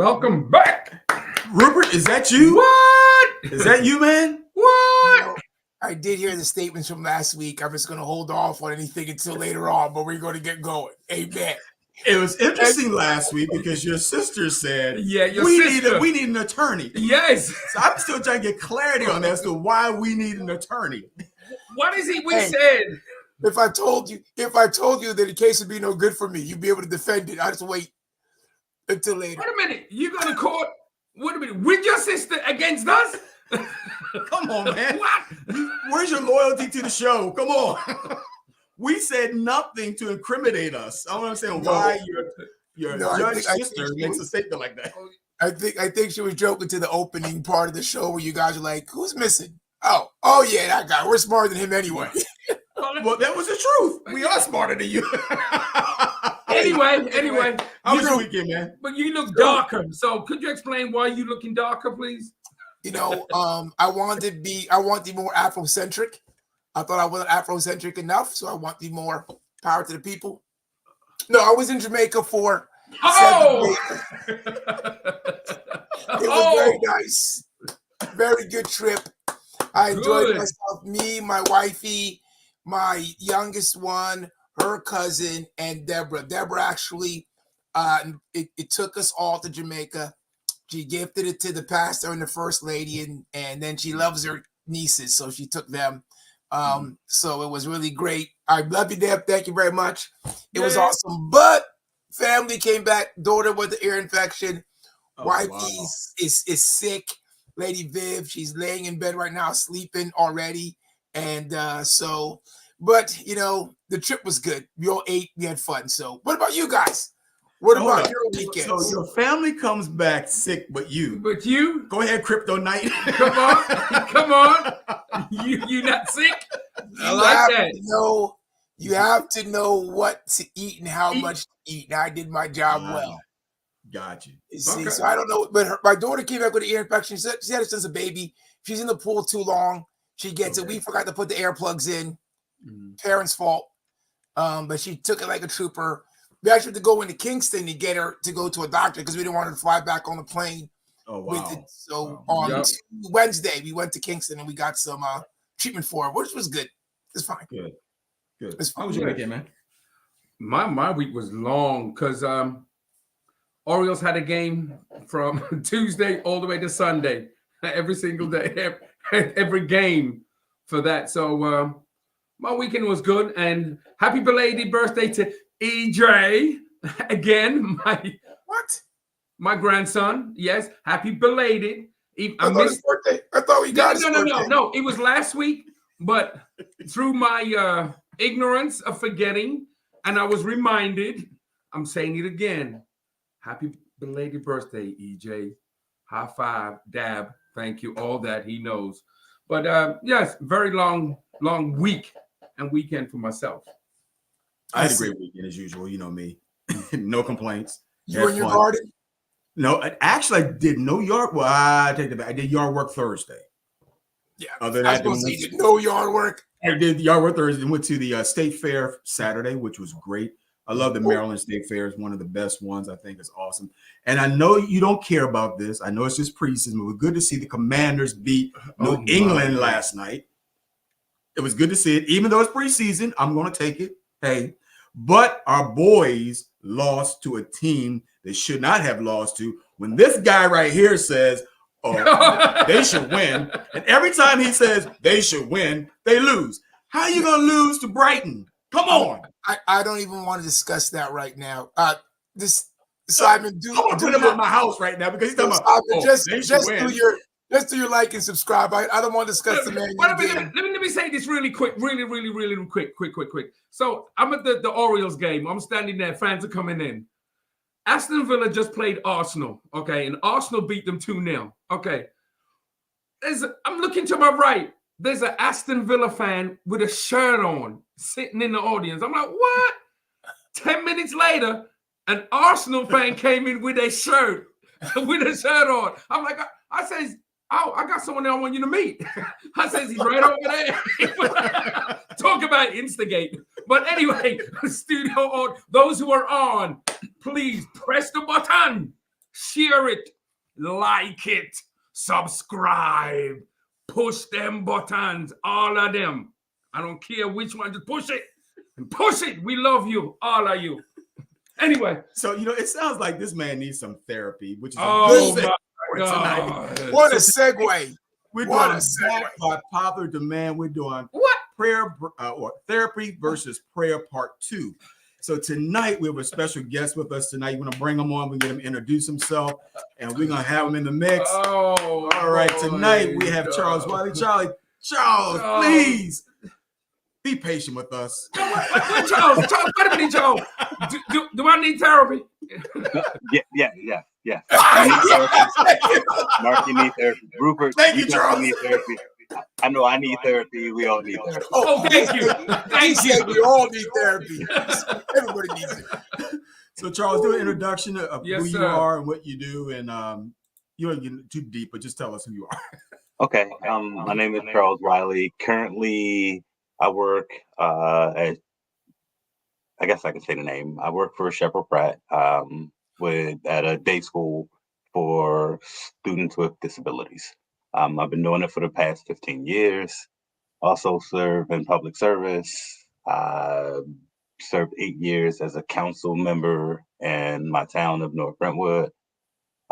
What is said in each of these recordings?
Welcome back. Rupert, is that you? What? Is that you, man? What? I did hear the statements from last week. I'm just going to hold off on anything until later on, but we're going to get going. Amen. It was interesting last week because your sister said, Yeah, your we sister. need an attorney. Yes. So I'm still trying to get clarity on that as to why we need an attorney. What is it we Hey. said? If I told you that the case would be no good for me, you'd be able to defend it. I just wait until later. Wait a minute. You going to court? Wait a minute. With your sister against us? Come on, man. What? Where's your loyalty to the show? Come on. We said nothing to incriminate us. I don't understand why your judge sister makes a statement like that. I think she was joking to the opening part of the show where you guys are like, "Who's missing?" Oh yeah, that guy. We're smarter than him anyway. Well, that was the truth. We are smarter than you. Anyway. How was your weekend, man? But you look darker. So could you explain why you looking darker, please? I want to be more Afrocentric. I thought I wasn't Afrocentric enough, so I want the more power to the people. No, I was in Jamaica for 7 days. It was very nice. Very good trip. I enjoyed myself. Me, my wifey, my youngest one, her cousin, and Deborah. Deborah actually, it took us all to Jamaica. She gifted it to the pastor and the first lady, and then she loves her nieces, so she took them. So it was really great. I love you, Deb. Thank you very much. It was awesome. But family came back. Daughter with the ear infection. Wifey is sick. Lady Viv, she's laying in bed right now, sleeping already. And but the trip was good. We all ate. We had fun. So what about you guys? What about your weekend? So your family comes back sick, but you. But you? Go ahead, Crypto Knight. Come on. You not sick? I like that. You have to know what to eat and how much to eat. And I did my job well. Got you. See, so I don't know, but my daughter came back with an ear infection. She had it since a baby. She's in the pool too long. She gets it. We forgot to put the ear plugs in. Parents' fault. But she took it like a trooper. We actually had to go into Kingston to get her to go to a doctor because we didn't want her to fly back on the plane. Oh, wow. With it. So on Wednesday, we went to Kingston and we got some treatment for her, which was good. It's fine. Good. How was your weekend, man? My week was long because Orioles had a game from Tuesday all the way to Sunday, every single day, every game for that. So my weekend was good, and happy belated birthday to EJ again. My grandson. Yes, happy belated. I thought his birthday. I thought we got his birthday. No. It was last week, but through my ignorance of forgetting, and I was reminded. I'm saying it again. Happy belated birthday, EJ. High five, dab. Thank you. All that he knows. But yes, very long week and weekend for myself. I had a great weekend as usual. You know me. No complaints. You in your garden? No, actually, I did no yard. Well, I take it back. I did yard work Thursday. Yeah. Other than I was that, did no yard work. I did yard work Thursday and went to the State Fair Saturday, which was great. I love the Maryland State Fair. It's one of the best ones. I think it's awesome. And I know you don't care about this. I know it's just preseason, but it was good to see the Commanders beat New England last night. It was good to see it. Even though it's preseason, I'm going to take it. Hey, but our boys lost to a team they should not have lost to when this guy right here says, they should win. And every time he says they should win, they lose. How are you going to lose to Brighton? Come on. I don't even want to discuss that right now. Simon, I'm going to put him at my house right now because he's talking about just do your like and subscribe. I don't want to discuss the man. Let me say this really quick, really quick. So I'm at the Orioles game. I'm standing there. Fans are coming in. Aston Villa just played Arsenal, okay, and Arsenal beat them 2-0, okay. I'm looking to my right. There's an Aston Villa fan with a shirt on sitting in the audience. I'm like, what? 10 minutes later, an Arsenal fan came in with a shirt on. I'm like, I says, oh, I got someone that I want you to meet. I says, he's right over there. Talk about instigate. But anyway, studio on those who are on, please press the button. share it, like it, subscribe, push them buttons, all of them. I don't care which one, just push it. Push it. We love you, all of you. Anyway. So, it sounds like this man needs some therapy, which is oh a good my God. tonight. What a segue. We're What doing a segue. by popular demand. We're doing What? prayer or therapy versus prayer part 2. So tonight we have a special guest with us tonight. We're gonna bring him on. We're gonna introduce himself, and we're gonna have him in the mix. Oh, all right. Tonight we have Charles Wiley. Charles, please be patient with us. What Charles? Wait a minute, Charles. Do I need therapy? Yeah. I need therapy. Mark, you need therapy. Rupert, thank you, Charles. Need therapy. I know I need therapy. We all need therapy. Oh, thank you. Thank you. We all need therapy. Everybody needs it. So, Charles, do an introduction of Yes, who you sir. are and what you do, and you don't get too deep, but just tell us who you are. Okay. My name is Charles Wiley. Currently, I work at, I guess I can say the name. I work for Shepherd Pratt at a day school for students with disabilities. I've been doing it for the past 15 years. Also serve in public service. Served 8 years as a council member in my town of North Brentwood.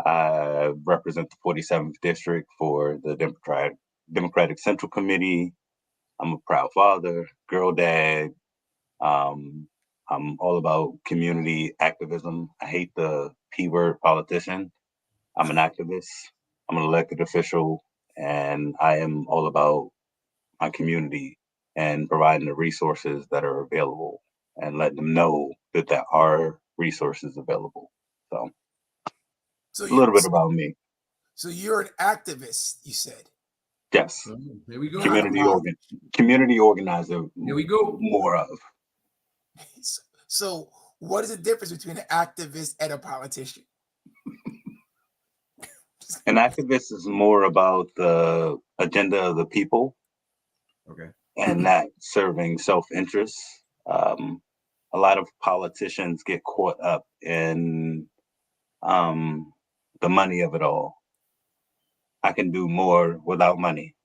I represent the 47th district for the Democratic Central Committee. I'm a proud father, girl dad. I'm all about community activism. I hate the P word politician. I'm an activist. I'm an elected official, and I am all about my community and providing the resources that are available and letting them know that there are resources available. So a little bit about me. So you're an activist, you said. Yes. There we go. Community organizer. Here we go. More of. So what is the difference between an activist and a politician? An activist is more about the agenda of the people. Okay. And not serving self-interest. A lot of politicians get caught up in the money of it all. I can do more without money,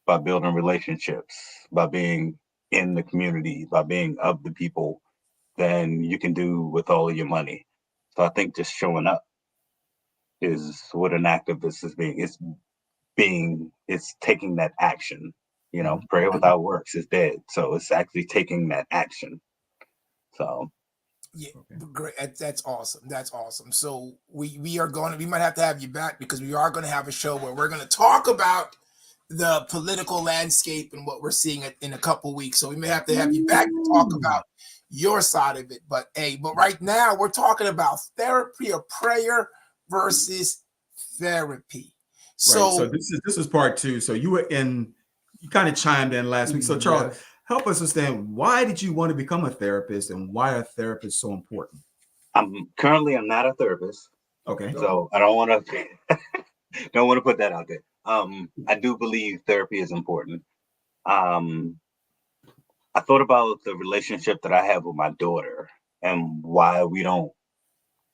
by building relationships, by being in the community, by being of the people, than you can do with all of your money. So I think just showing up is what an activist is being. It's taking that action. Prayer without works is dead. So it's actually taking that action. So yeah, great. That's awesome. That's awesome. So we might have to have you back, because we are going to have a show where we're going to talk about the political landscape and what we're seeing in a couple weeks. So we may have to have you back to talk about your side of it. But right now we're talking about therapy or prayer versus therapy. So, so this is part 2. So you kind of chimed in last week. So Charles, help us understand, why did you want to become a therapist, and why are therapists so important? I'm not a therapist. Okay. So I don't want to put that out there. I do believe therapy is important. I thought about the relationship that I have with my daughter and why we don't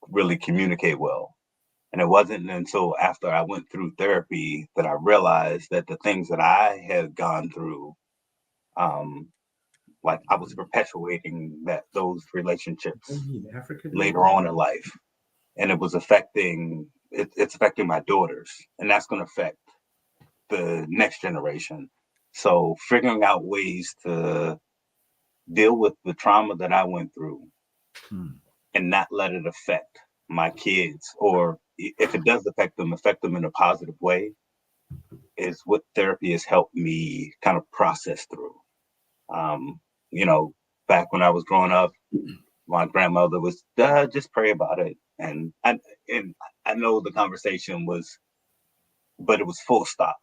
really communicate well. And it wasn't until after I went through therapy that I realized that the things that I had gone through, like I was perpetuating those relationships later on in life. And it was affecting my daughters, and that's going to affect the next generation. So figuring out ways to deal with the trauma that I went through and not let it affect my kids, or if it does affect them in a positive way, is what therapy has helped me kind of process through. Back when I was growing up, my grandmother was just pray about it, and I know the conversation was, but it was full stop.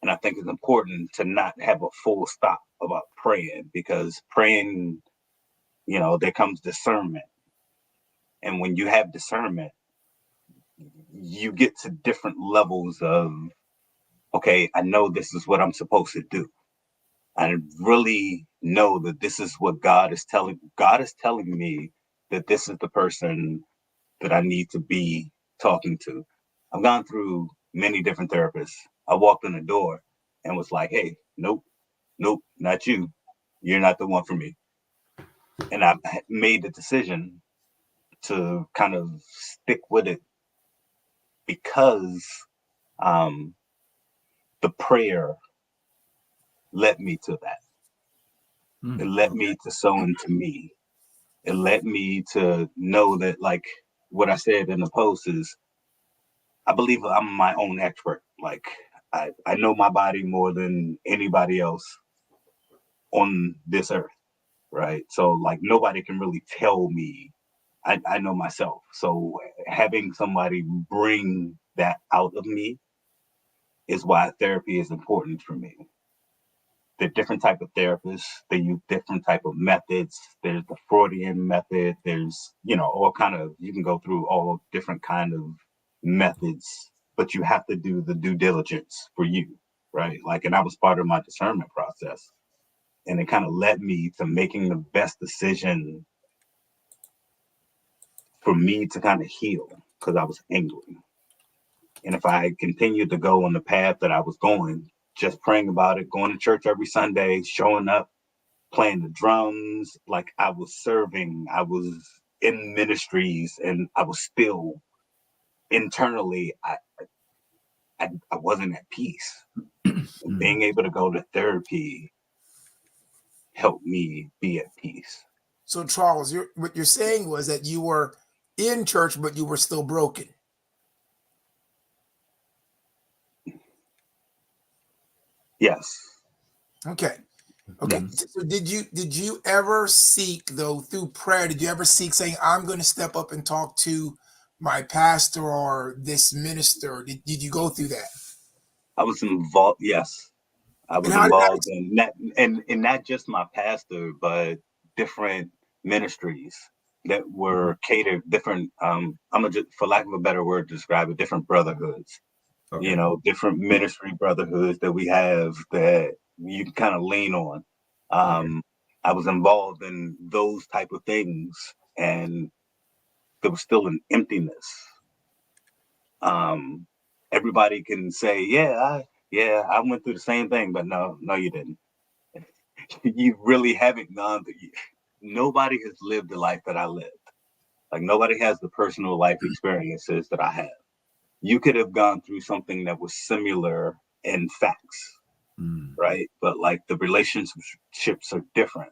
And I think it's important to not have a full stop about praying, because praying, there comes discernment. And when you have discernment, you get to different levels of, okay, I know this is what I'm supposed to do. I really know that this is what God is telling me, that this is the person that I need to be talking to. I've gone through many different therapists. I walked in the door and was like, hey, nope, not you. You're not the one for me. And I made the decision to kind of stick with it because the prayer led me to that. It led me to sow into me. It led me to know that, like what I said in the post is, I believe I'm my own expert. Like I know my body more than anybody else on this earth, right? So like nobody can really tell me. I know myself. So having somebody bring that out of me is why therapy is important for me. There are different type of therapists. They use different type of methods. There's the Freudian method. There's, all kind of, you can go through all different kind of methods, but you have to do the due diligence for you, right? Like, and that was part of my discernment process. And it kind of led me to making the best decision for me to kind of heal because I was angry. And if I continued to go on the path that I was going, just praying about it, going to church every Sunday, showing up, playing the drums, like I was serving, I was in ministries, and I was still internally, I wasn't at peace. Being able to go to therapy helped me be at peace. So Charles, what you're saying was that you were in church, but you were still broken. Yes. Okay. So did you ever seek, though, through prayer, did you ever seek saying, I'm going to step up and talk to my pastor or this minister? Did you go through that? I was involved. Yes. I was involved in that, and not just my pastor, but different ministries that were catered, different, I'm gonna just, for lack of a better word to describe it, different brotherhoods. Okay. Different ministry brotherhoods that we have that you can kind of lean on. I was involved in those type of things, and there was still an emptiness. Everybody can say, I went through the same thing, but no, you didn't. You really haven't gone through. Nobody has lived the life that I lived. Like nobody has the personal life experiences that I have. You could have gone through something that was similar in facts, right? But like the relationships are different.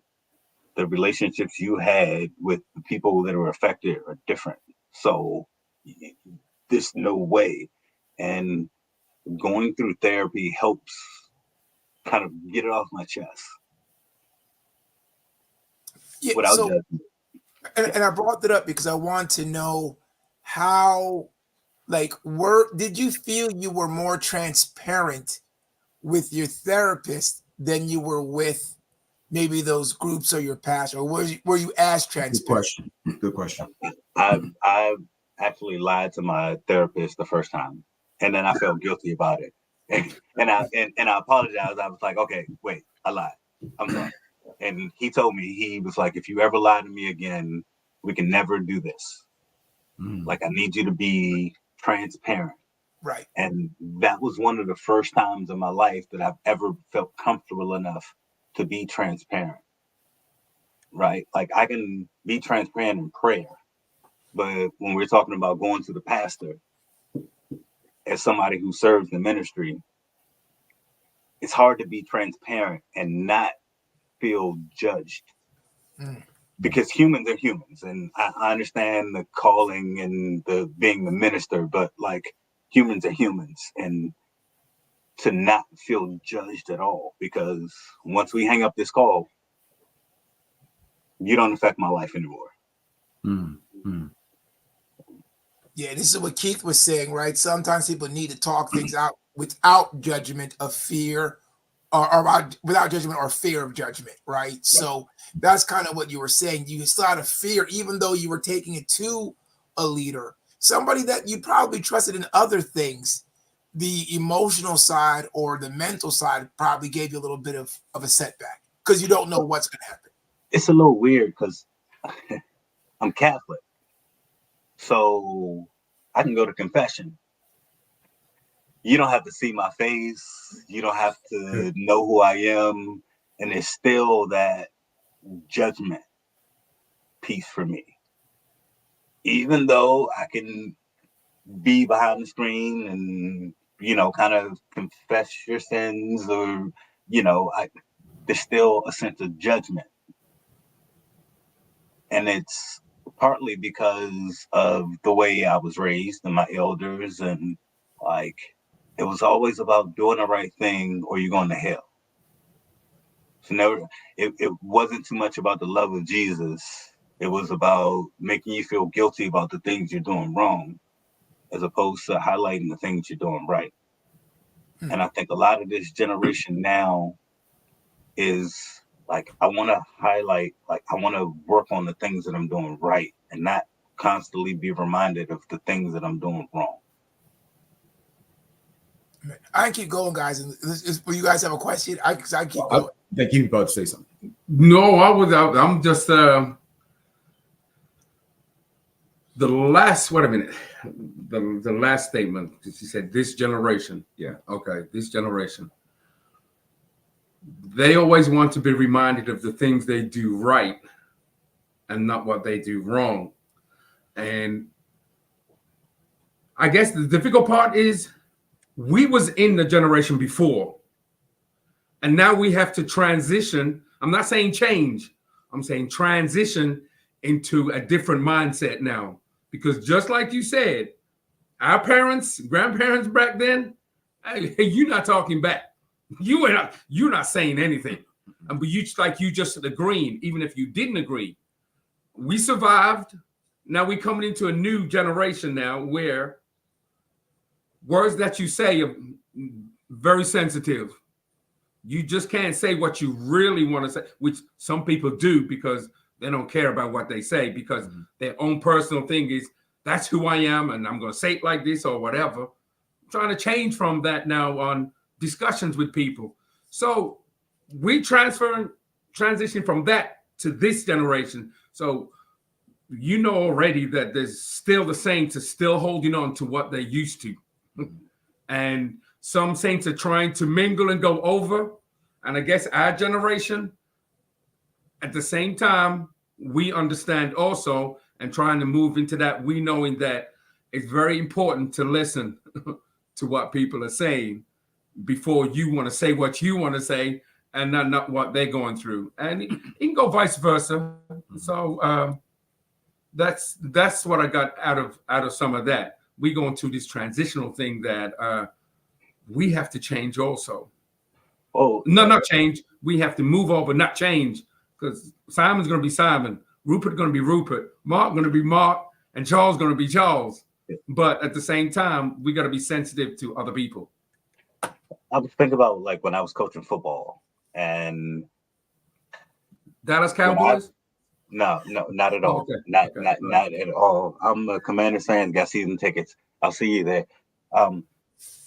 The relationships you had with the people that are affected are different. So there's no way. And going through therapy helps kind of get it off my chest. Yeah, so, and I brought that up because I want to know how, did you feel you were more transparent with your therapist than you were with maybe those groups or your past, or were you as transparent? Good question. I actually lied to my therapist the first time, and then I felt guilty about it, and I apologized. I was like, okay, wait, I lied. I'm sorry. And he told me, he was like, if you ever lie to me again, we can never do this. Like, I need you to be transparent. Right. And that was one of the first times in my life that I've ever felt comfortable enough to be transparent. Right. Like I can be transparent in prayer, but when we're talking about going to the pastor as somebody who serves the ministry, it's hard to be transparent and not feel judged. Because humans are humans, and I understand the calling and the being the minister, but like humans are humans, and to not feel judged at all, because once we hang up this call, you don't affect my life anymore. Yeah, this is what Keith was saying, right? Sometimes people need to talk things out without judgment of fear, or without judgment or fear of judgment, right? So that's kind of what you were saying. You still had a fear, even though you were taking it to a leader, somebody that you probably trusted in other things. The emotional side or the mental side probably gave you a little bit of a setback because you don't know what's going to happen. It's a little weird because I'm Catholic, So I can go to confession. You don't have to see my face. You don't have to know who I am. And it's still that judgment piece for me. Even though I can be behind the screen and, kind of confess your sins or, there's still a sense of judgment. And it's partly because of the way I was raised and my elders, and like it was always about doing the right thing or you're going to hell. So it wasn't too much about the love of Jesus. It was about making you feel guilty about the things you're doing wrong, as opposed to highlighting the things you're doing right. And I think a lot of this generation now is like, I want to highlight, like, I want to work on the things that I'm doing right and not constantly be reminded of the things that I'm doing wrong. I can keep going, guys. And will you guys have a question? I keep going. I think you about to say something. No, I'm just the last. Wait a minute. The last statement. She said, "This generation." Yeah. Okay. This generation. They always want to be reminded of the things they do right, and not what they do wrong. And I guess the difficult part is we was in the generation before, and now we have to transition. I'm not saying change. I'm saying transition into a different mindset now. Because just like you said, our parents, grandparents back then, hey, you're not talking back. You're not saying anything. But you just agreeing, even if you didn't agree. We survived. Now we're coming into a new generation now where words that you say are very sensitive. You just can't say what you really want to say, which some people do because they don't care about what they say, because their own personal thing is, that's who I am and I'm going to say it like this or whatever. I'm trying to change from that now on discussions with people. So we transition from that to this generation. So you know already that there's still the saints are still holding on to what they used to. And some saints are trying to mingle and go over. And I guess our generation, at the same time, we understand also and trying to move into that, we knowing that it's very important to listen to what people are saying before you want to say what you want to say and not what they're going through. And it can go vice versa. So that's what I got out of some of that. We going through this transitional thing that we have to change also. Oh, no, not change. We have to move over, not change, because Simon's going to be Simon, Rupert going to be Rupert, Mark going to be Mark, and Charles going to be Charles. But at the same time, we got to be sensitive to other people. I was thinking about like when I was coaching football and Dallas Cowboys. No, not at all. Oh, okay. Not at all. I'm a Commanders fan. Got season tickets. I'll see you there.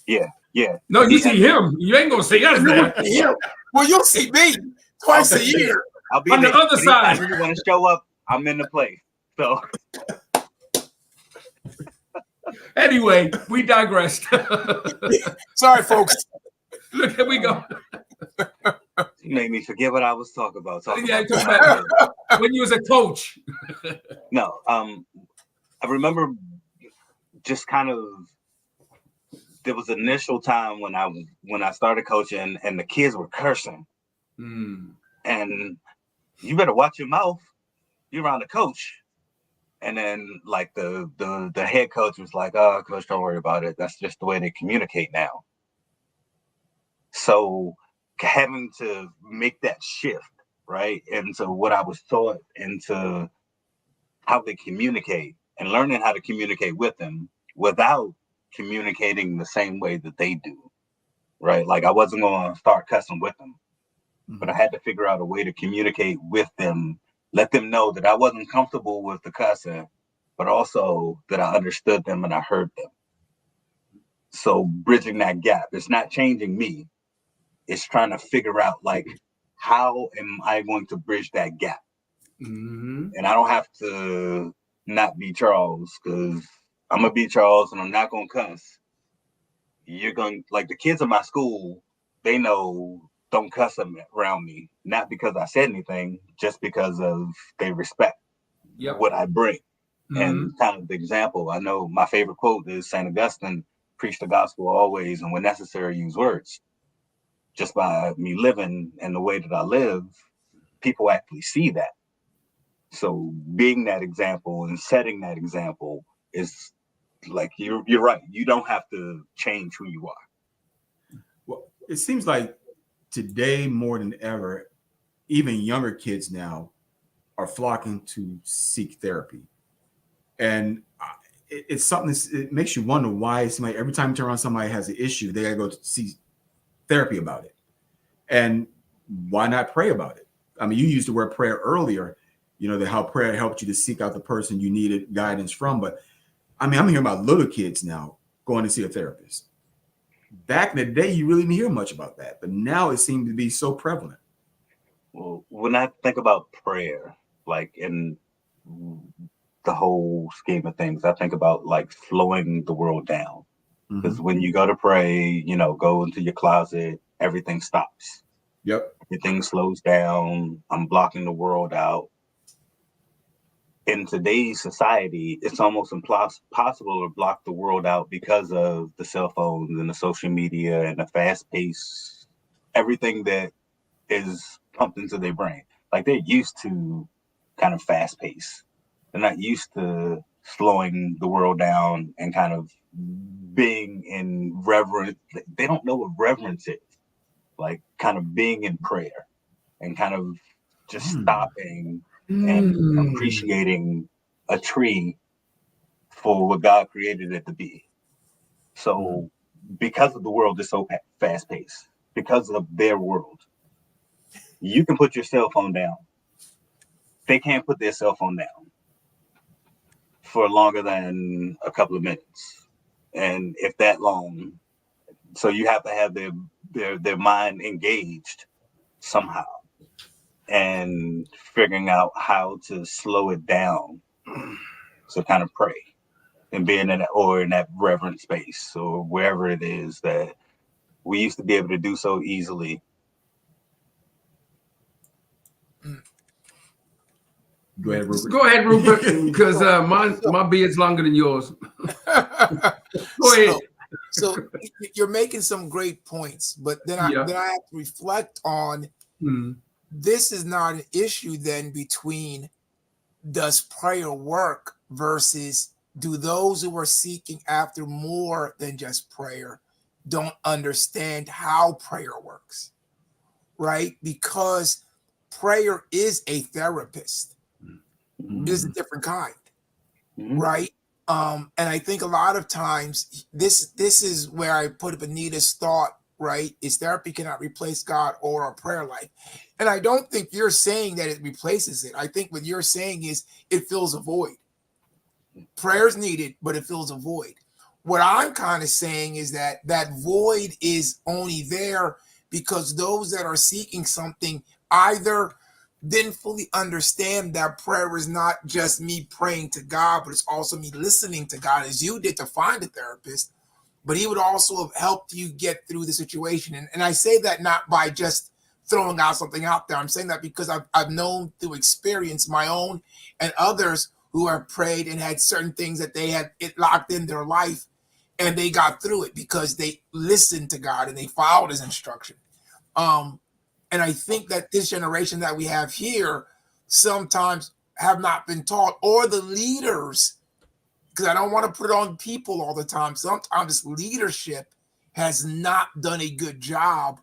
Yeah. No, you see him. You ain't gonna see us there. Well, you'll see me twice a year. I'll be on the other side. If you want to show up, I'm in the place. So anyway, we digressed. Sorry, folks. Look, here we go. You made me forget what I was talking about. When you was a coach. No, I remember just kind of, there was an initial time when I started coaching and the kids were cursing. And you better watch your mouth. You're around the coach. And then like the head coach was like, "Oh, coach, don't worry about it. That's just the way they communicate now." So having to make that shift, right, into what I was taught, into how they communicate and learning how to communicate with them without communicating the same way that they do, right? Like I wasn't going to start cussing with them, but I had to figure out a way to communicate with them, let them know that I wasn't comfortable with the cussing, but also that I understood them and I heard them. So bridging that gap, it's not changing me. It's trying to figure out like, how am I going to bridge that gap? And I don't have to not be Charles, because I'm gonna be Charles and I'm not gonna cuss. You're gonna, like, the kids in my school, they know don't cuss them around me, not because I said anything, just because of they respect what I bring. And kind of the example, I know my favorite quote is St. Augustine, preach the gospel always, and when necessary, use words. Just by me living and the way that I live, people actually see that. So being that example and setting that example is like, you're right. You don't have to change who you are. Well, it seems like today more than ever, even younger kids now are flocking to seek therapy. And it's something it makes you wonder why somebody, every time you turn around somebody has an issue, they gotta go see therapy about it. And why not pray about it? I mean, you used the word prayer earlier, how prayer helped you to seek out the person you needed guidance from. But I mean, I'm hearing about little kids now going to see a therapist. Back in the day, you really didn't hear much about that, but now it seems to be so prevalent. Well, when I think about prayer, like in the whole scheme of things, I think about like slowing the world down. Because when you go to pray, go into your closet, everything stops. Yep. Everything slows down. I'm blocking the world out. In today's society, it's almost impossible to block the world out because of the cell phones and the social media and the fast pace, everything that is pumped into their brain. Like, they're used to kind of fast pace. They're not used to slowing the world down and kind of being in reverence. They don't know what reverence is. Like, kind of being in prayer and kind of just stopping and appreciating a tree for what God created it to be. So because of the world is so fast paced, because of their world, you can put your cell phone down. They can't put their cell phone down for longer than a couple of minutes. And if that long, so you have to have their mind engaged somehow and figuring out how to slow it down. So kind of pray and being in that reverent space or wherever it is that we used to be able to do so easily. Go ahead, Rupert. Go ahead, Rupert, because my beard's longer than yours. Go ahead. So you're making some great points, but then I have to reflect on this is not an issue then between does prayer work versus do those who are seeking after more than just prayer don't understand how prayer works, right? Because prayer is a therapist. It is a different kind, right? And I think a lot of times this is where I put Benita's thought, right? Is therapy cannot replace God or a prayer life. And I don't think you're saying that it replaces it. I think what you're saying is it fills a void. Prayer is needed, but it fills a void. What I'm kind of saying is that that void is only there because those that are seeking something either didn't fully understand that prayer is not just me praying to God, but it's also me listening to God as you did to find a therapist, but he would also have helped you get through the situation. And I say that not by just throwing out something out there. I'm saying that because I've known through experience my own and others who have prayed and had certain things that they had it locked in their life and they got through it because they listened to God and they followed his instruction. And I think that this generation that we have here sometimes have not been taught, or the leaders, because I don't want to put it on people all the time. Sometimes leadership has not done a good job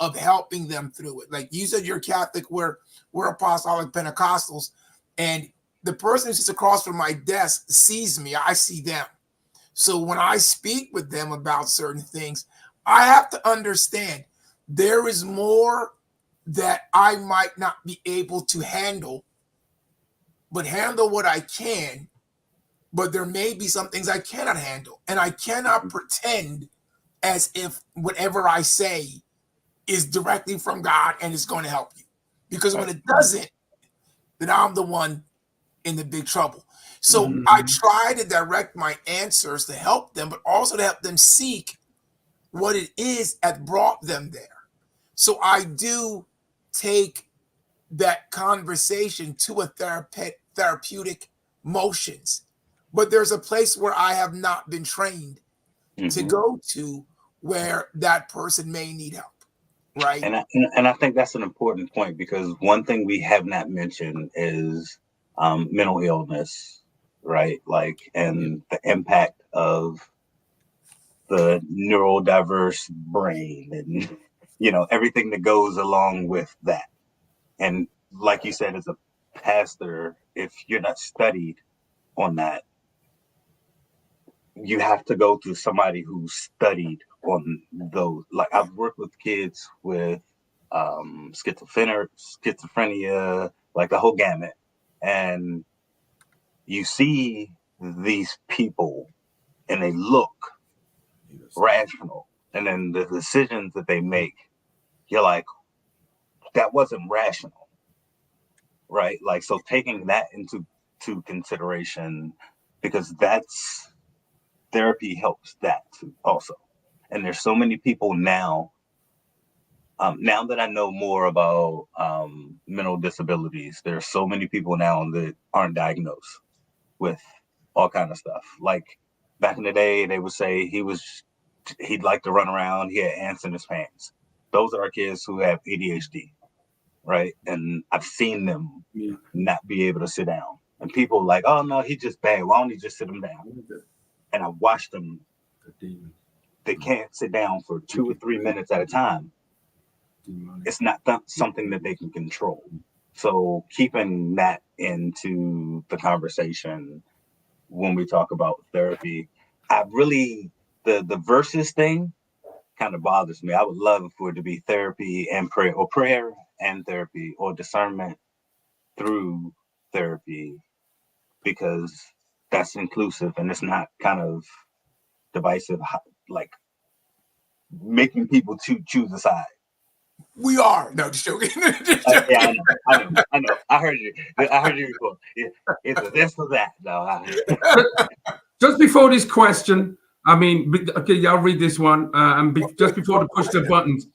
of helping them through it. Like you said, you're Catholic, we're Apostolic Pentecostals, and the person who sits across from my desk sees me, I see them. So when I speak with them about certain things, I have to understand there is more that I might not be able to handle, but handle what I can. But there may be some things I cannot handle. And I cannot pretend as if whatever I say is directly from God and it's going to help you. Because when it doesn't, then I'm the one in the big trouble. So I try to direct my answers to help them, but also to help them seek what it is that brought them there. So I do take that conversation to a therapeutic motions, but there's a place where I have not been trained to go to where that person may need help, right? And I think that's an important point, because one thing we have not mentioned is mental illness, right? Like, and the impact of the neurodiverse brain and, you know, everything that goes along with that. And like you said, as a pastor, if you're not studied on that, you have to go to somebody who's studied on those. Like, I've worked with kids with schizophrenia, like the whole gamut. And you see these people and they look rational. And then the decisions that they make, you're like, that wasn't rational, right? Like, so taking that into consideration, because that's therapy helps that also. And there's so many people now, now that I know more about mental disabilities, there's so many people now that aren't diagnosed with all kind of stuff. Like back in the day, they would say he'd like to run around, he had ants in his pants. Those are kids who have ADHD, right? And I've seen them not be able to sit down. And people are like, oh no, he's just bad. Why don't he just sit him down? And I watched them. They can't sit down for 2 or 3 minutes at a time. It's not something that they can control. So keeping that into the conversation when we talk about therapy, the versus thing kind of bothers me. I would love for it to be therapy and prayer, or prayer and therapy, or discernment through therapy, because that's inclusive and it's not kind of divisive, like making people choose a side. We are. No, just joking. Yeah, I know. I heard you before. It's this or that. No. Just before this question, I mean, okay, I'll read this one. Just before the push the buttons,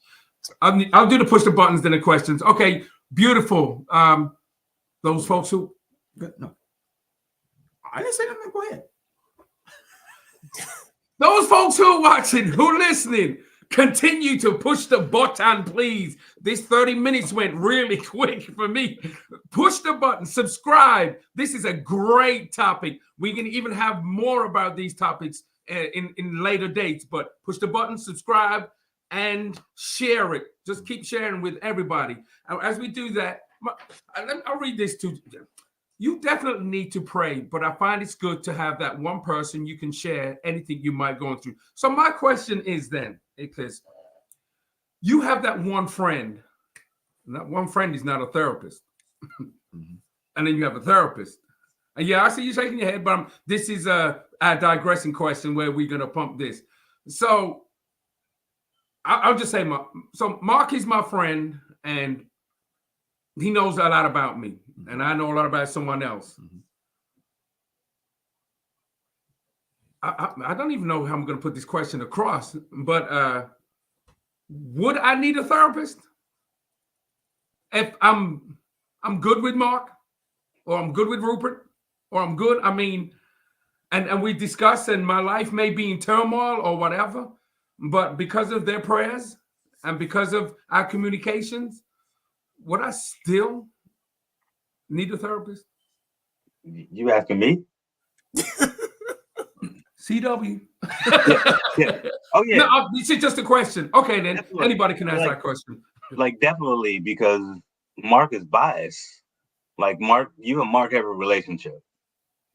I'll do the push the buttons, then the questions. Okay, beautiful. Those folks who, No, I didn't say nothing. Go ahead. those folks who are watching, who are listening, continue to push the button, please. This 30 minutes went really quick for me. Push the button, subscribe. This is a great topic. We can even have more about these topics in later dates, but push the button, subscribe, and share it. Just keep sharing with everybody. As we do that, I'll read this too. You definitely need to pray, but I find it's good to have that one person you can share anything you might go through. So my question is then, because you have that one friend, and that one friend is not a therapist. And then you have a therapist. And yeah, I see you shaking your head, but this is a digressing question where we're going to pump this. So I'll just say, Mark is my friend, and he knows a lot about me, and I know a lot about someone else. I don't even know how I'm going to put this question across, but would I need a therapist if I'm good with Mark, or I'm good with Rupert, or I'm good? I mean, and we discuss, and my life may be in turmoil or whatever, but because of their prayers and because of our communications, would I still need a therapist? You asking me? CW. Yeah. Oh yeah. No, this is just a question. Okay, then Definitely. Anybody can ask that question. Like, definitely, because Mark is biased. Like, Mark, you and Mark have a relationship,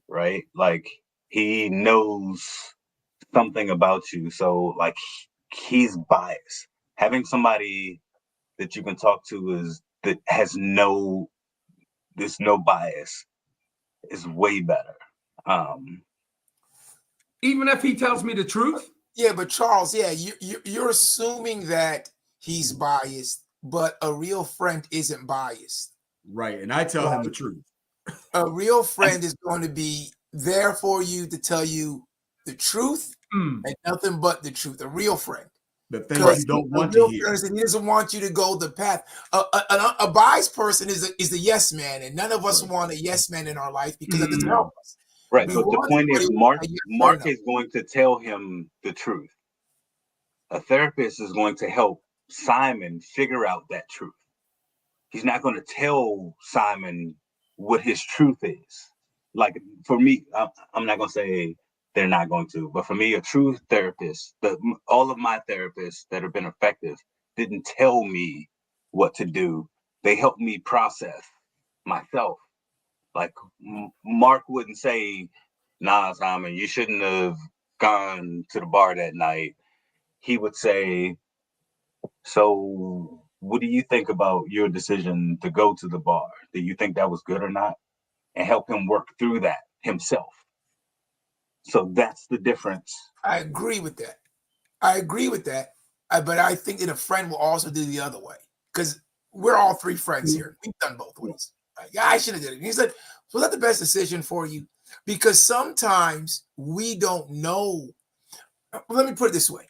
right? Like, he knows something about you, so like he's biased. Having somebody that you can talk to that has no bias is way better. Even if he tells me the truth? Yeah, but Charles, yeah, you're assuming that he's biased, but a real friend isn't biased. Right, and I tell him the truth. A real friend is going to be there for you to tell you the truth and nothing but the truth. A real friend. The things you don't want to hear. Person, he doesn't want you to go the path. A biased person is the yes man, and none of us want a yes man in our life because that doesn't help us. Right, but the point is, Mark is going to tell him the truth. A therapist is going to help Simon figure out that truth. He's not going to tell Simon what his truth is. Like for me, I'm not going to say they're not going to, but for me, a true therapist, all of my therapists that have been effective didn't tell me what to do. They helped me process myself. Like Mark wouldn't say, "Nah, Simon, you shouldn't have gone to the bar that night." He would say, "So what do you think about your decision to go to the bar? Do you think that was good or not?" And help him work through that himself. So that's the difference. I agree with that. But I think that a friend will also do the other way, because we're all three friends here. We've done both ways. Like, yeah, I should have did it. And he said, "Was that the best decision for you?" Because sometimes we don't know. Let me put it this way.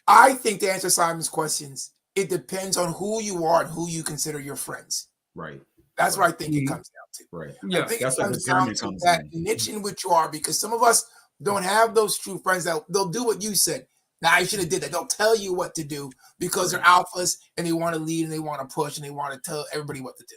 I think to answer Simon's questions, it depends on who you are and who you consider your friends. Right. That's what I think it comes down to. Right. I think it comes down to that niche in which you are, because some of us don't have those true friends that they'll do what you said. Now, I should have did that. They'll tell you what to do because they're alphas and they want to lead and they want to push and they want to tell everybody what to do.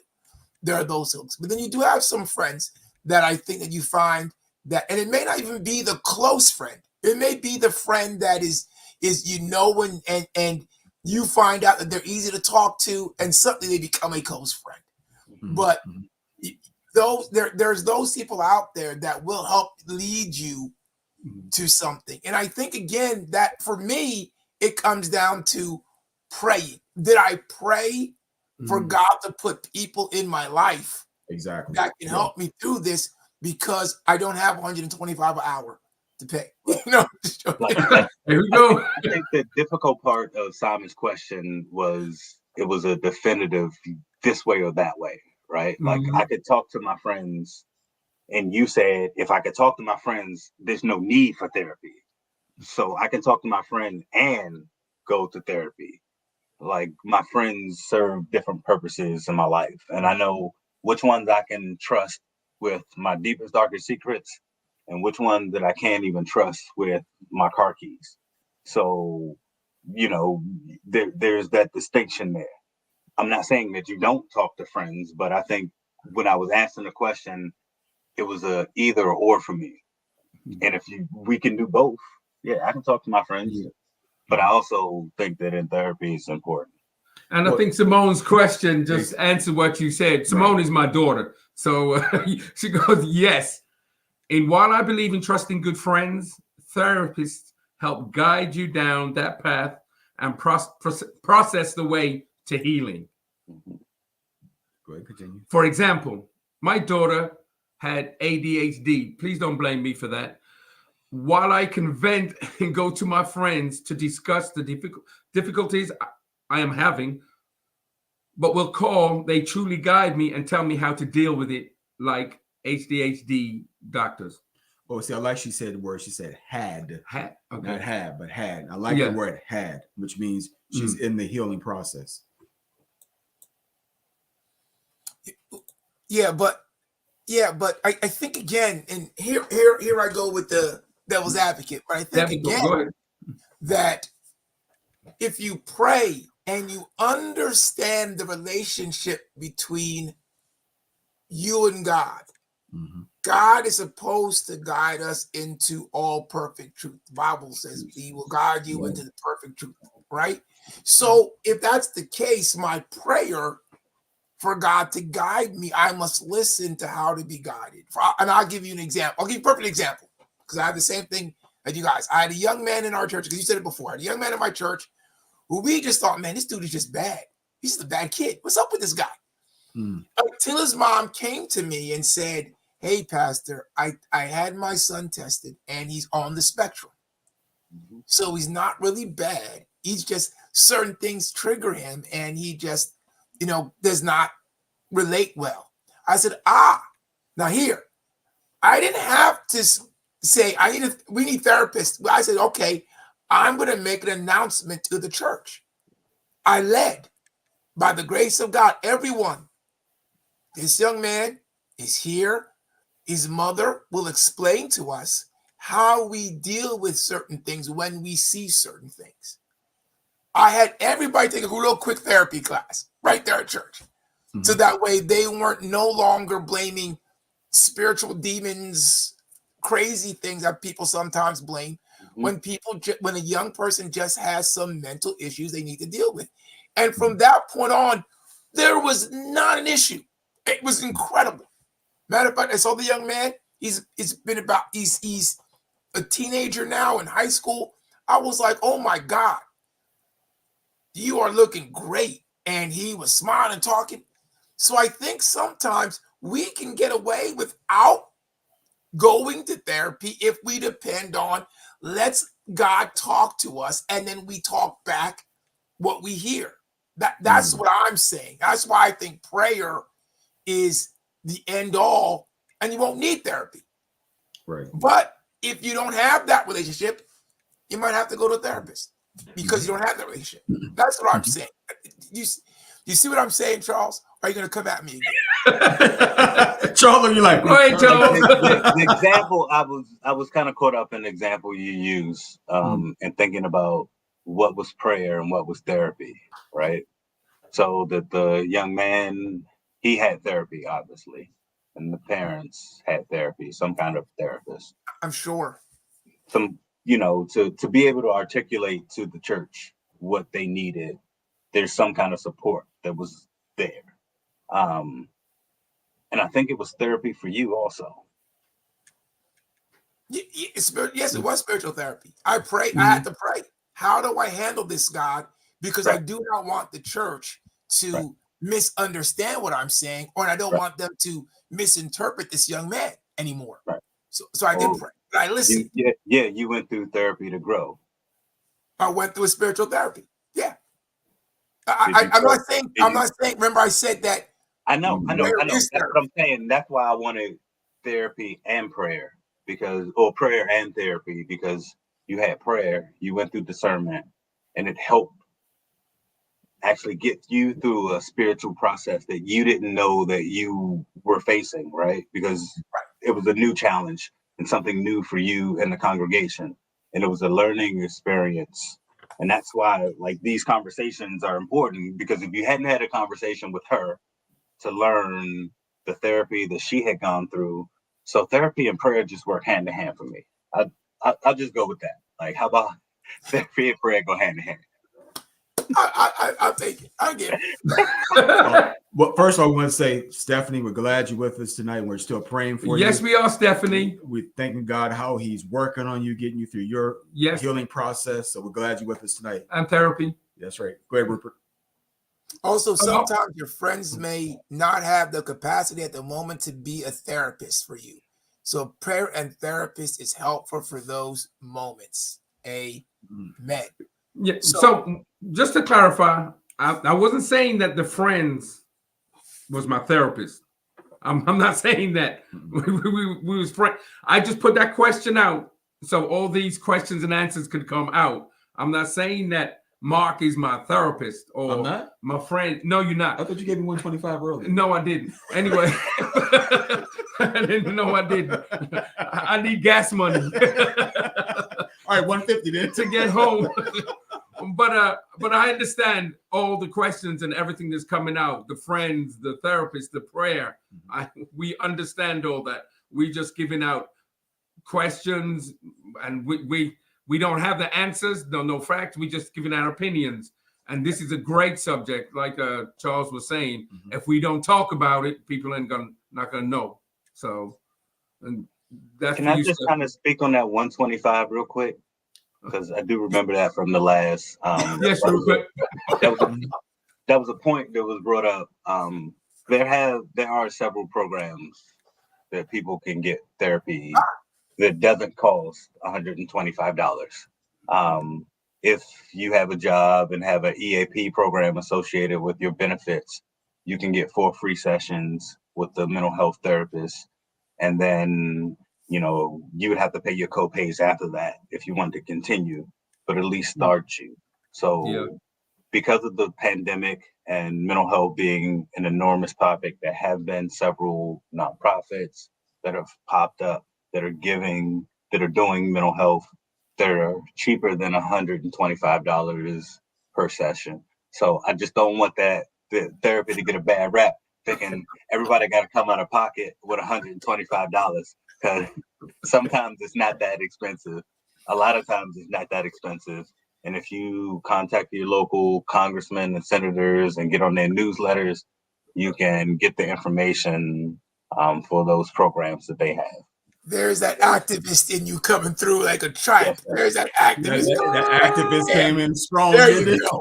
There are those folks. But then you do have some friends that I think that you find that, and it may not even be the close friend. It may be the friend that is and you find out that they're easy to talk to and suddenly they become a close friend. But there's those people out there that will help lead you to something. And I think, again, that for me, it comes down to praying. Did I pray for God to put people in my life that can help me through this, because I don't have $125 an hour to pay? No, there we go. I think the difficult part of Simon's question was it was a definitive this way or that way. Right? Like I could talk to my friends, and you said, if I could talk to my friends, there's no need for therapy. So I can talk to my friend and go to therapy. Like my friends serve different purposes in my life, and I know which ones I can trust with my deepest, darkest secrets, and which one that I can't even trust with my car keys. So, there's that distinction there. I'm not saying that you don't talk to friends, but I think when I was asking the question, it was a either or for me. And if we can do both, yeah, I can talk to my friends, but I also think that in therapy it's important. And I think Simone's question just answered what you said. Simone is my daughter. So she goes, yes. And while I believe in trusting good friends, therapists help guide you down that path and process the way to healing. Go ahead, continue. For example, my daughter had ADHD. Please don't blame me for that. While I can vent and go to my friends to discuss the difficulties I am having, but will call, they truly guide me and tell me how to deal with it, like ADHD doctors. Oh, see, I like she said the word. She said had. Okay. Not had, but had. I like the word had, which means she's in the healing process. Yeah, but I think, again, and here I go with the devil's advocate, but I think again that if you pray and you understand the relationship between you and God, God is supposed to guide us into all perfect truth. The Bible says he will guide you into the perfect truth, right? So if that's the case, my prayer for God to guide me, I must listen to how to be guided. And I'll give you an example. I'll give you a perfect example, because I have the same thing as you guys. I had a young man in our church, because you said it before. I had a young man in my church who we just thought, man, this dude is just bad. He's just a bad kid. What's up with this guy? Until his mom came to me and said, hey, Pastor, I had my son tested and he's on the spectrum. So he's not really bad. He's just certain things trigger him and he just, does not relate well. I said, Now here, I didn't have to say we need therapists. I said, okay, I'm going to make an announcement to the church. I led, by the grace of God, everyone. This young man is here. His mother will explain to us how we deal with certain things when we see certain things. I had everybody take a real quick therapy class right there at church. Mm-hmm. So that way they weren't no longer blaming spiritual demons, crazy things that people sometimes blame. Mm-hmm. When a young person just has some mental issues they need to deal with. And from that point on, there was not an issue. It was incredible. Matter of fact, I saw the young man. He's a teenager now in high school. I was like, oh my God, you are looking great. And he was smiling and talking. So I think sometimes we can get away without going to therapy if we depend on let's God talk to us and then we talk back what we hear. That's what I'm saying. That's why I think prayer is the end all and you won't need therapy. Right. But if you don't have that relationship, you might have to go to a therapist because you don't have that relationship. That's what I'm saying. You see what I'm saying, Charles? Or are you going to come at me again? Charles, you're like, wait, Charles. The example, I was kind of caught up in the example you use and thinking about what was prayer and what was therapy, right? So that the young man, he had therapy, obviously, and the parents had therapy, some kind of therapist. I'm sure. Some, to be able to articulate to the church what they needed, there's some kind of support that was there. And I think it was therapy for you also. Yes, it was spiritual therapy. I prayed. I had to pray. How do I handle this, God? Because I do not want the church to misunderstand what I'm saying, or I don't want them to misinterpret this young man anymore. Right. So I did pray. I listened. You went through therapy to grow. I went through a spiritual therapy. Yeah. I'm not saying. Remember, I said that. I know. That's what I'm saying. That's why I wanted therapy and prayer or prayer and therapy, because you had prayer, you went through discernment, and it helped actually get you through a spiritual process that you didn't know that you were facing, right? Because it was a new challenge and something new for you and the congregation. And it was a learning experience. And that's why these conversations are important, because if you hadn't had a conversation with her to learn the therapy that she had gone through, so therapy and prayer just work hand in hand for me. I'll just go with that. How about therapy and prayer go hand in hand? I'll take it. I'll get it. Well, first of all, I want to say, Stephanie, we're glad you're with us tonight. We're still praying for you. Yes, we are, Stephanie. We're thanking God how he's working on you, getting you through your healing process. So we're glad you're with us tonight. And therapy. That's right. Go ahead, Rupert. Also, sometimes your friends may not have the capacity at the moment to be a therapist for you. So prayer and therapist is helpful for those moments. Amen. Yeah. So just to clarify, I wasn't saying that the friends was my therapist. I'm not saying that we was friends. I just put that question out so all these questions and answers could come out. I'm not saying that Mark is my therapist or my friend. No, you're not. I thought you gave me 125 earlier. No, I didn't. Anyway, I didn't know I didn't. I need gas money. All right, 150 then to get home. But I understand all the questions and everything that's coming out. The friends, the therapist, the prayer. We understand all that. We just giving out questions, and we don't have the answers. No facts. We just giving our opinions. And this is a great subject, like Charles was saying. If we don't talk about it, people not gonna know. So, and that's. Can I just kind of speak on that 125 real quick? Because I do remember that from the last. Yes, that was a point that was brought up. There are several programs that people can get therapy that doesn't cost $125. If you have a job and have an EAP program associated with your benefits, you can get 4 free sessions with the mental health therapist. and then you would have to pay your co-pays after that if you wanted to continue, but at least start you. So because of the pandemic and mental health being an enormous topic, there have been several nonprofits that have popped up that are doing mental health that are cheaper than $125 per session. So I just don't want the therapy to get a bad rap, thinking everybody got to come out of pocket with $125, because sometimes it's not that expensive. A lot of times it's not that expensive. And if you contact your local congressmen and senators and get on their newsletters, you can get the information for those programs that they have. There's that activist in you coming through like a tribe. There's that activist. That activist came in strong. There you go.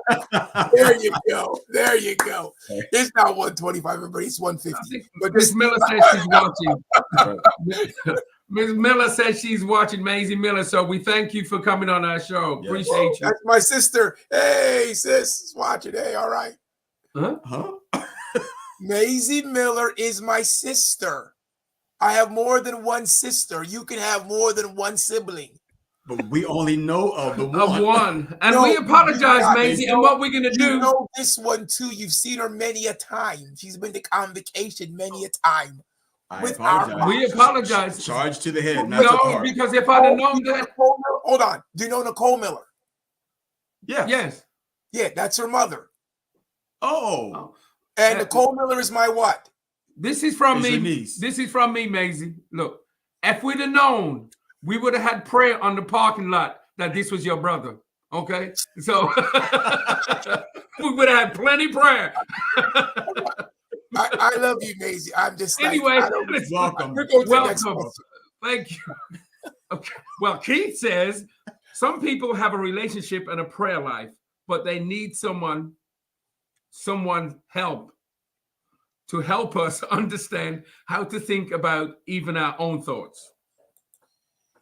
There you go. There you go. It's not 125, but it's 150. But Miss Miller says she's watching. Ms. Miller says she's watching, Maisie Miller. So we thank you for coming on our show. Appreciate you. That's my sister. Hey, sis, watching. Hey, all right. Huh? Maisie Miller is my sister. I have more than one sister. You can have more than one sibling. But we only know of the one. Of one. And we apologize, Maisie. And what we're going to do. You know this one, too. You've seen her many a time. She's been on vacation many a time. We apologize. Charge to the head, not to the heart. Because if I'd have known that. Hold on. Do you know Nicole Miller? Yeah. Yes. Yeah, that's her mother. Oh. And Nicole Miller is my what? This is from me. This is from me, Maisie. Look, if we'd have known, we would have had prayer on the parking lot that this was your brother. Okay? So we would have had plenty prayer. I love you, Maisie. I'm just anyway. Welcome. Welcome. Thank you. Okay. Well, Keith says some people have a relationship and a prayer life, but they need someone help to help us understand how to think about even our own thoughts.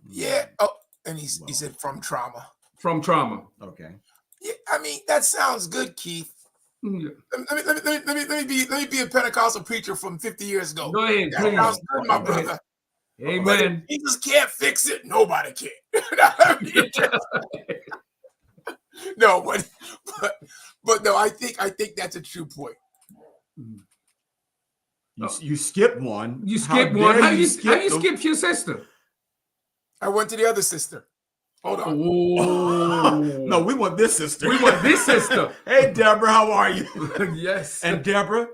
Yeah. Oh, and he said from trauma. From trauma. Okay. Yeah, I mean, that sounds good, Keith. Yeah. Let me be a Pentecostal preacher from 50 years ago. Go ahead, that sounds good, my brother. Amen. But if Jesus can't fix it, nobody can. No, but no, I think that's a true point. You skipped one. You skipped one. How you skip your sister? I went to the other sister. Hold on. Oh. No, we want this sister. We want this sister. Hey, Deborah, how are you? Yes. And Deborah,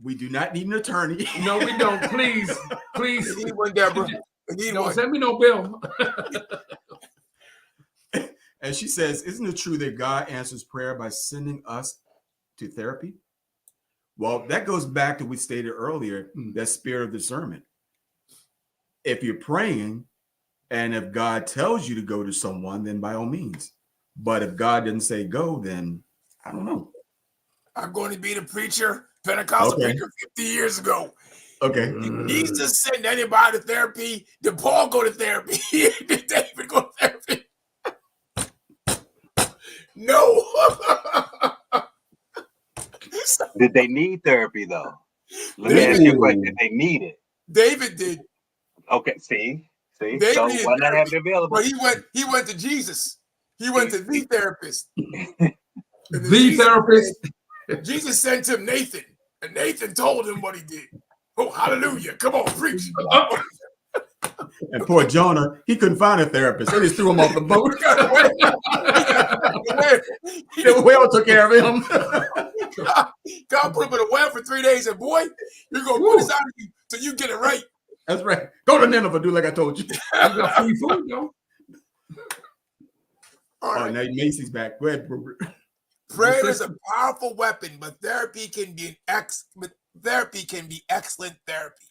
we do not need an attorney. No, we don't. Please. We need one, Deborah. Don't send me no bill. And she says, isn't it true that God answers prayer by sending us to therapy? Well, that goes back to what we stated earlier, that spirit of discernment. If you're praying, and if God tells you to go to someone, then by all means. But if God didn't say go, then I don't know. I'm going to be the preacher, Pentecostal preacher 50 years ago. Okay. Did Jesus send anybody to therapy? Did Paul go to therapy? Did David go to therapy? No. Did they need therapy, though? Let me ask you a question. Did they need it? David did. Okay, see? David so why not have it available? But he went to Jesus. He went to the therapist. The therapist. Jesus sent him Nathan, and Nathan told him what he did. Oh, hallelujah. Come on, preach. And poor Jonah, he couldn't find a therapist. They just threw him off the boat. The whale took care of him. God put him in a well for 3 days, and boy, you're going to put this out of you till you get it right. That's right. Go to Nineveh, do like I told you. You got free food, yo. All right. Now Macy's back. Go ahead. Prayer is a powerful weapon, but therapy can be excellent therapy.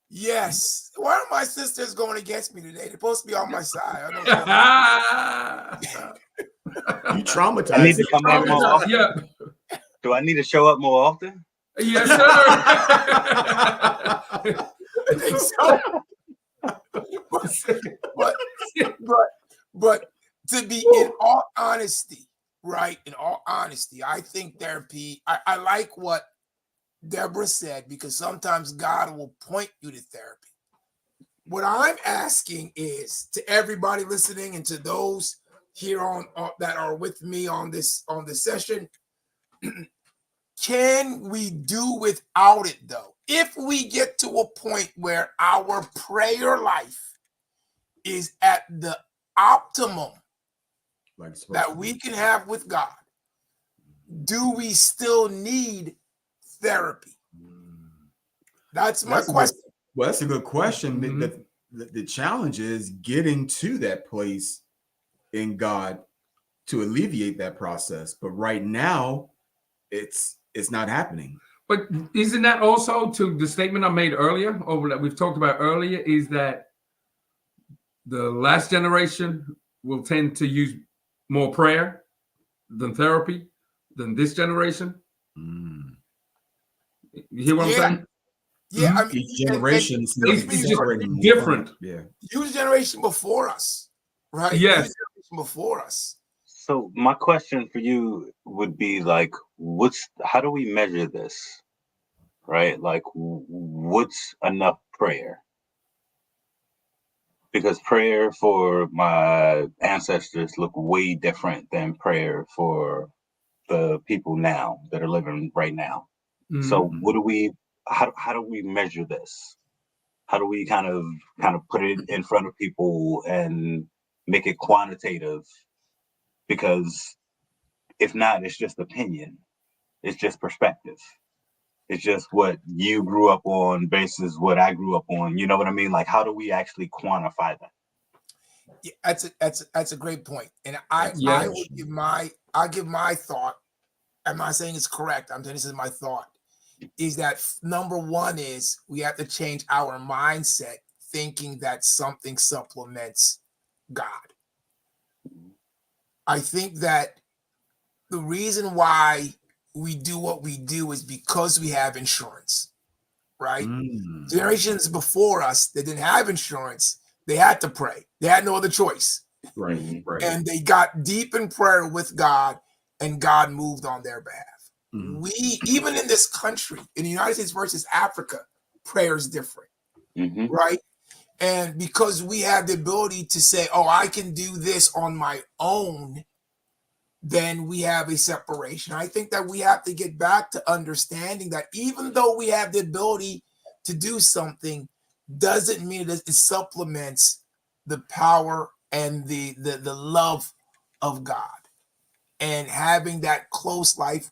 Yes. Why are my sisters going against me today? They're supposed to be on my side. I don't know. You traumatized. I need to come back more often. Yeah. Do I need to show up more often? Yes, sir. I think so. But to be in all honesty, right? In all honesty, I think therapy, I like what Deborah said, because sometimes God will point you to therapy. What I'm asking is to everybody listening and to those here on that are with me on this session, can we do without it though? If we get to a point where our prayer life is at the optimum that we can have with God, do we still need therapy? That's my question. Well, that's a good question. The challenge is getting to that place in God to alleviate that process. But right now, it's not happening. But isn't that also to the statement I made earlier, or that we've talked about earlier, is that the last generation will tend to use more prayer than therapy than this generation? You hear what I'm saying? Yeah, I mean, each generation is just different. Yeah, use generation before us, right? Yes, generation before us. So my question for you would be like, how do we measure this, right? Like, what's enough prayer? Because prayer for my ancestors look way different than prayer for the people now that are living right now. So how do we measure this? How do we kind of put it in front of people and make it quantitative? Because if not, it's just opinion. It's just perspective. It's just what you grew up on versus what I grew up on. You know what I mean? Like, how do we actually quantify that? Yeah, that's a great point. And I would give my thought. I'm not saying it's correct. I'm saying this is my thought. Is that number one is we have to change our mindset, thinking that something supplements God. I think that the reason why we do what we do is because we have insurance, right? Generations before us that didn't have insurance, they had to pray. They had no other choice. Right. And they got deep in prayer with God, and God moved on their behalf. We, even in this country, in the United States versus Africa, prayer is different, right? And because we have the ability to say, oh, I can do this on my own, then we have a separation. I think that we have to get back to understanding that even though we have the ability to do something, doesn't mean that it supplements the power and the love of God and having that close life.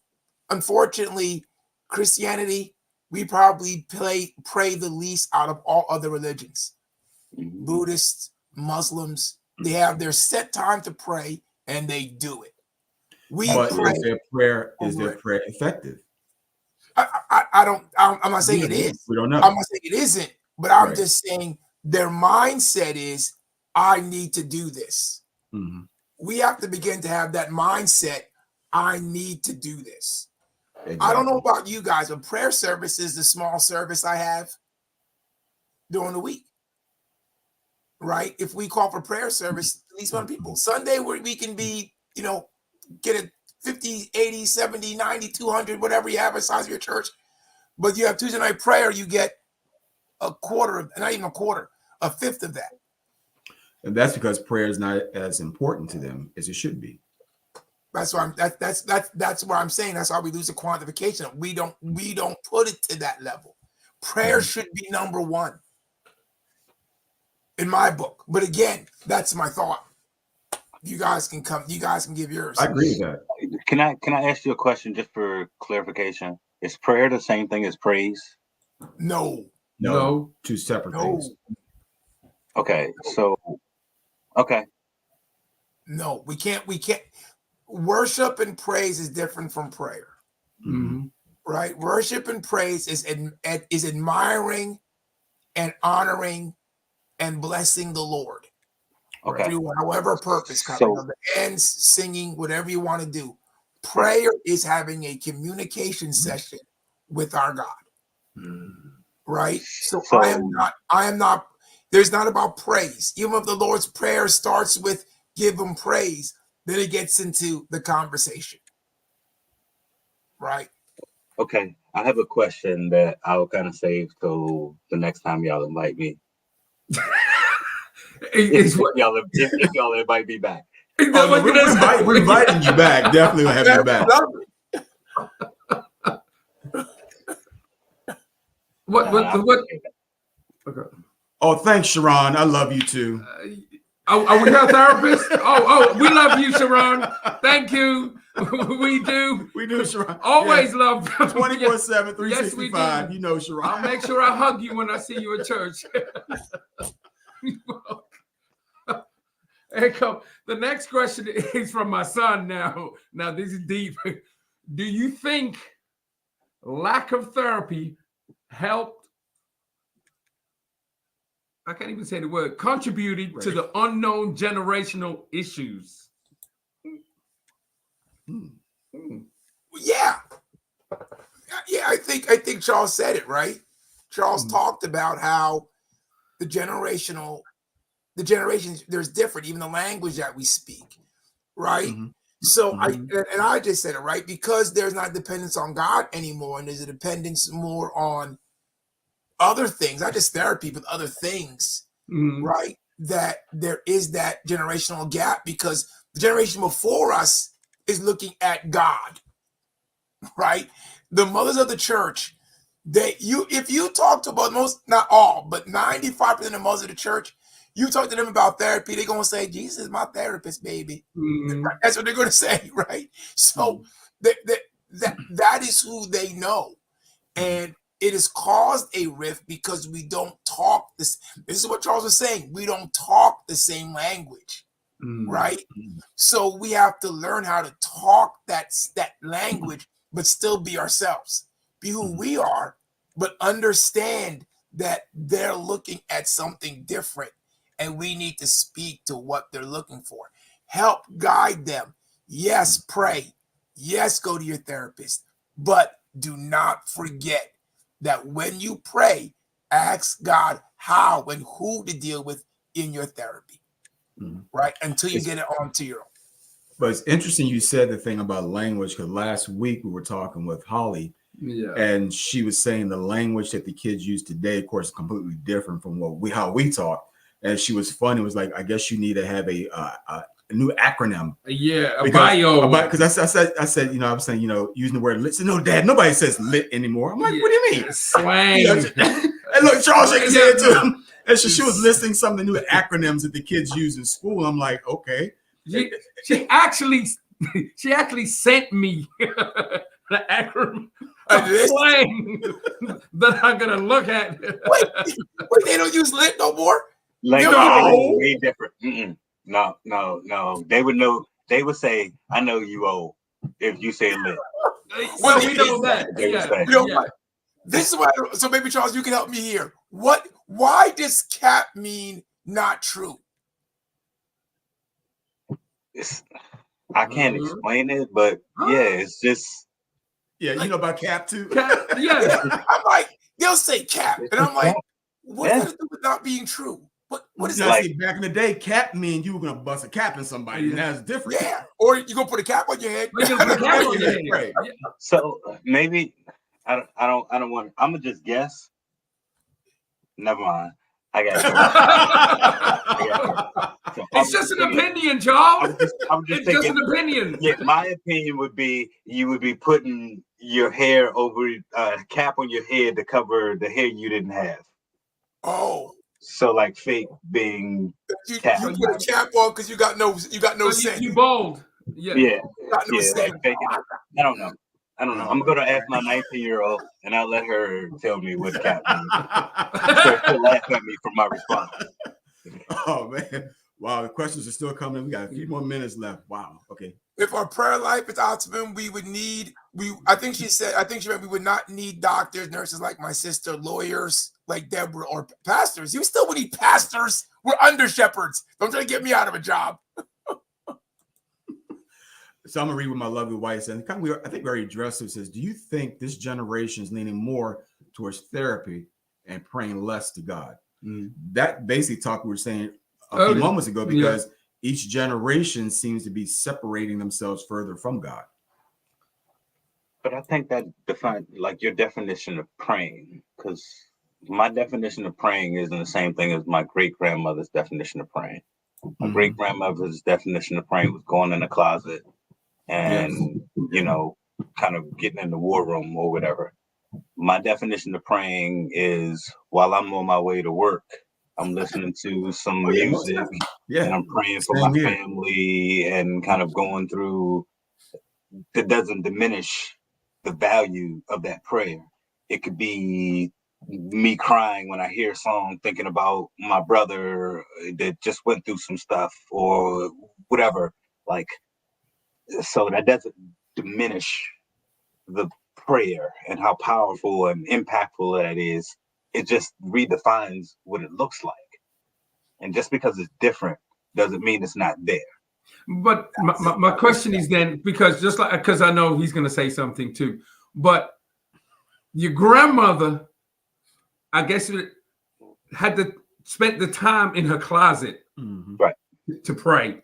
Unfortunately, Christianity, we probably pray the least out of all other religions. Buddhists, Muslims, they have their set time to pray and they do it. But is their prayer effective? I'm not saying it is. We don't know. I'm not saying it isn't, but I'm just saying their mindset is, I need to do this. We have to begin to have that mindset. I need to do this. Exactly. I don't know about you guys, but prayer service is the small service I have during the week, right? If we call for prayer service, at least 1 people. Sunday, where we can be, get a 50, 80, 70, 90, 200, whatever you have the size of your church. But you have Tuesday night prayer, you get a quarter, not even a quarter, a fifth of that. And that's because prayer is not as important to them as it should be. That's why that's what I'm saying. That's how we lose the quantification. We don't put it to that level. Prayer should be number one in my book. But again, that's my thought. You guys can give yours. I agree with that. Can I ask you a question just for clarification? Is prayer the same thing as praise? No. Two separate things. Okay, so no, we can't. Worship and praise is different from prayer, right? Worship and praise is admiring and honoring and blessing the Lord. Okay. Through however purpose, the ends, singing, whatever you want to do. Prayer is having a communication session with our God, right? So I am not. There's not about praise. Even if the Lord's Prayer starts with give him praise, then it gets into the conversation, right? Okay, I have a question that I'll kind of save till the next time y'all invite me. If y'all invite me back. We're inviting you back. Definitely will have you back. What? Okay. Oh, thanks, Sharon. I love you too. Are we her therapist? Oh, we love you, Sharon. Thank you. We do. We do, Sharon. Always love 24/7, 365. Yes, we do. You know, Sharon. I'll make sure I hug you when I see you at church. Here come. The next question is from my son now. Now, this is deep. Do you think lack of therapy helped? I can't even say the word, contributed to the unknown generational issues. Yeah. Yeah, I think Charles said it, right? Charles talked about how the generations, there's different, even the language that we speak, right? So I just said it, right? Because there's not dependence on God anymore, and there's a dependence more on other things, not just therapy, but other things, right? That there is that generational gap because the generation before us is looking at God, right? The mothers of the church, if you talk to about most, not all, but 95% of the mothers of the church, you talk to them about therapy, they're going to say, Jesus is my therapist, baby. That's what they're going to say, right? So that is who they know. And it has caused a rift because we don't talk this. This is what Charles was saying. We don't talk the same language, right? So we have to learn how to talk that language, but still be ourselves, be who we are, but understand that they're looking at something different, and we need to speak to what they're looking for. Help guide them. Yes, pray. Yes, go to your therapist, but do not forget that when you pray, ask God how and who to deal with in your therapy, right? Until you get it onto your own. But it's interesting you said the thing about language, because last week we were talking with Holly, and she was saying the language that the kids use today, of course, is completely different from how we talk. And she was funny. It was like, I guess you need to have a new acronym. Bio. Because I said, you know, I was saying, you know, using the word lit. So, no, Dad, nobody says lit anymore. I'm like, what do you mean? Slang. You know, and look, Charles shook his head too. And she was listing some of the new acronyms that the kids use in school. I'm like, okay. She actually sent me the acronym slang that I'm gonna look at. Wait, they don't use lit no more? Language is way different. No. They would know. They would say, "I know you old." If you say lit. Well, we know that. This is why. So maybe Charles, you can help me here. Why does cap mean not true? I can't explain it, but yeah, it's just. Yeah, you know about cap too. Yeah, I'm like, they'll say cap, and I'm like, what does it do with not being true? What is that? Like, back in the day, cap mean you were gonna bust a cap in somebody, and that's different. Yeah, or you gonna put a cap on your head. Right. So maybe I don't want. I'm gonna just guess. Never mind. I got it. So it's just an opinion, Charles. I'm just it's thinking, just an opinion. Yeah, my opinion would be you would be putting your hair over a cap on your head to cover the hair you didn't have. Oh. So like fake being cap. You put a cap on because you got no sense. You bald. Yeah. Like fake it. I don't know. I'm gonna ask my 19-year-old, and I'll let her tell me what cap means. So she'll laugh at me for my response. Oh man! Wow, the questions are still coming. We got a few more minutes left. Wow. Okay. If our prayer life is optimum, we would need. I think she meant we would not need doctors, nurses like my sister, lawyers like Deborah, or pastors. You still would need pastors. We're under shepherds. Don't try to get me out of a job. So I'm gonna read what my lovely wife said. I think we already addressed it. Says, do you think this generation is leaning more towards therapy and praying less to God? That basically talk we were saying a few moments ago, because each generation seems to be separating themselves further from God. But I think that define like your definition of praying, because my definition of praying isn't the same thing as my great grandmother's definition of praying. My great grandmother's definition of praying was going in the closet and kind of getting in the war room or whatever. My definition of praying is while I'm on my way to work, I'm listening to some music and I'm praying for my family and kind of going through. That doesn't diminish the value of that prayer. It could be me crying when I hear a song, thinking about my brother that just went through some stuff or whatever. Like, so that doesn't diminish the prayer and how powerful and impactful that is. It just redefines what it looks like. And just because it's different doesn't mean it's not there. But my question is then, because I know he's going to say something too, but your grandmother, I guess, had spent the time in her closet right to pray.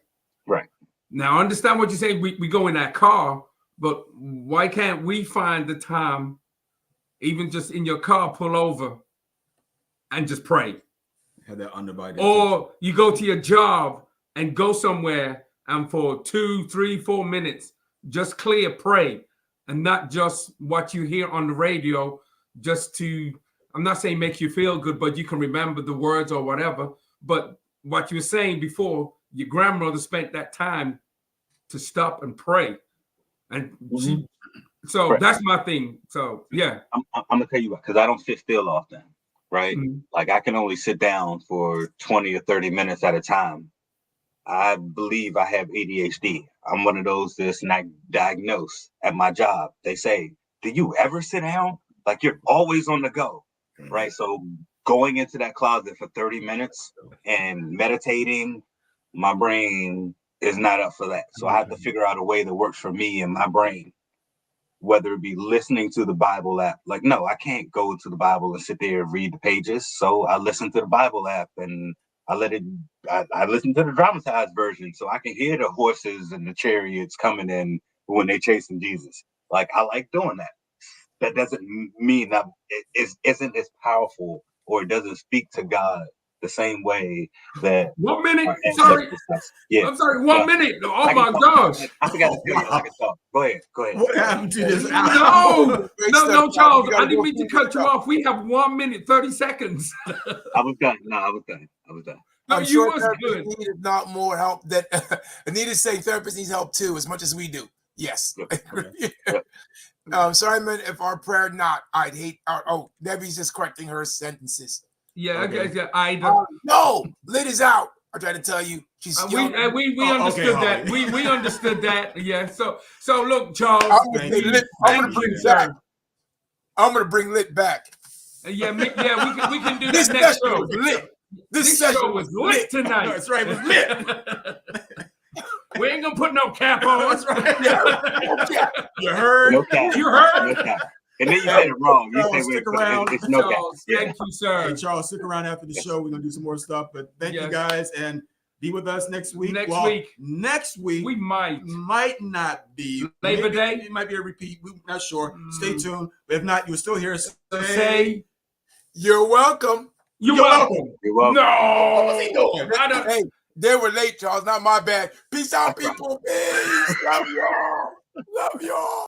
Right. Now, I understand what you say. We go in that car, but why can't we find the time, even just in your car, pull over and just pray? Have that undivided Or attention. you go to your job and go somewhere and for 2, 3, 4 minutes, just clear pray, and not just what you hear on the radio, just to, I'm not saying make you feel good, but you can remember the words or whatever. But what you were saying before, your grandmother spent that time to stop and pray. And so that's my thing. So, yeah. I'm going to tell you what, because I don't sit still often, right? Like I can only sit down for 20 or 30 minutes at a time. I believe I have ADHD. I'm one of those that's not diagnosed at my job. They say, do you ever sit down? Like you're always on the go, right? So going into that closet for 30 minutes and meditating, my brain is not up for that. So I have to figure out a way that works for me and my brain, whether it be listening to the Bible app. Like, no, I can't go to the Bible and sit there and read the pages. So I listen to the Bible app and I listen to the dramatized version so I can hear the horses and the chariots coming in when they're chasing Jesus. Like, I like doing that. That doesn't mean that it isn't as powerful or it doesn't speak to God the same way that 1 minute. Sorry. Yeah. I'm sorry. 1 minute. Oh my gosh. I forgot to tell you I can talk. Go ahead. What happened to this? No, Charles. I didn't mean to cut you off. We have 1 minute, 30 seconds. I was done. No, I was done. No, I'm you sure was therapists good. need not more help than Anita's saying therapists needs help too, as much as we do. Yes. Sorry, man, if our prayer not, I'd hate. Debbie's just correcting her sentences. Yeah, Okay. No, Lit is out. I tried to tell you. She's we understood that. We understood that. Yeah. So look, Charles. I'm gonna bring Lit back. Yeah, we can do This that next session show. was lit. This show was lit tonight. That's right, it was lit. We ain't gonna put no cap on. That's right. Yeah. You heard? No cap. You heard? No cap. And then you said it wrong. You said Stick around. it's no cap. Charles, thank you, sir. Hey, Charles, stick around after the show. We're gonna do some more stuff, but thank you guys and be with us next week. Next week we might not be Labor Day. It might be a repeat. We're not sure. Stay tuned. But if not, you'll still hear us say you're welcome. You're welcome. You're welcome. No. What was he doing? Hey, they were late, Charles. Not my bad. Peace out, people. Peace. Love y'all. Love y'all.